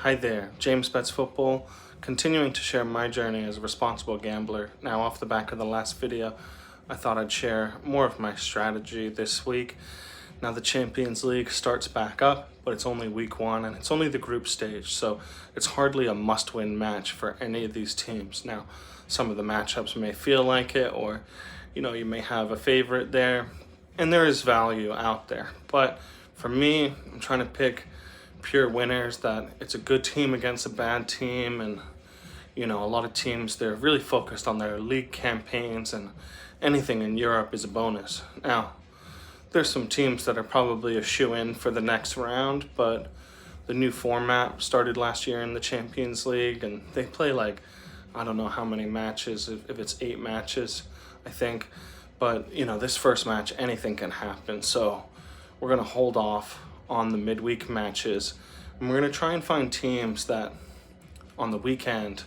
Hi there, James Bets Football, continuing to share my journey as a responsible gambler. Now, off the back of the last video, I thought I'd share more of my strategy this week. Now, the Champions League starts back up, but it's only week one and it's only the group stage, so it's hardly a must-win match for any of these teams. Now, some of the matchups may feel like it, or you may have a favorite there, and there is value out there. But for me, I'm trying to pick pure winners, that it's a good team against a bad team. And a lot of teams, they're really focused on their league campaigns, and anything in Europe is a bonus. Now, there's some teams that are probably a shoe-in for the next round, but the new format started last year in the Champions League, and they play like, I don't know how many matches, if it's 8 matches, I think. But this first match, anything can happen, so we're gonna hold off on the midweek matches, and we're going to try and find teams that on the weekend,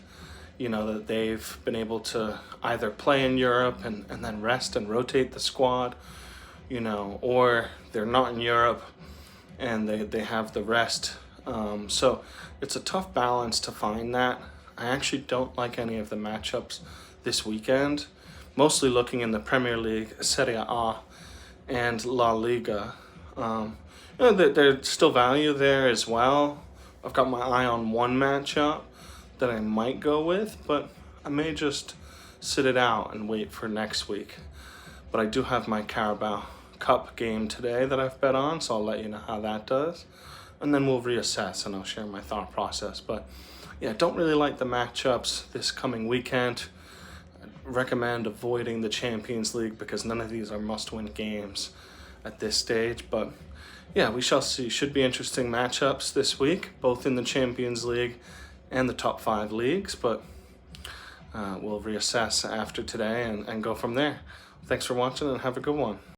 that they've been able to either play in Europe and then rest and rotate the squad, or they're not in Europe and they have the rest. So it's a tough balance to find that. I actually don't like any of the matchups this weekend, mostly looking in the Premier League, Serie A, and La Liga. There's still value there as well. I've got my eye on one matchup that I might go with, but I may just sit it out and wait for next week. But I do have my Carabao Cup game today that I've bet on, so I'll let you know how that does. And then we'll reassess and I'll share my thought process. But yeah, don't really like the matchups this coming weekend. I'd recommend avoiding the Champions League because none of these are must-win games at this stage. But yeah, we shall see. Should be interesting matchups this week, both in the Champions League and the top 5 leagues, but we'll reassess after today and go from there. Thanks for watching and have a good one.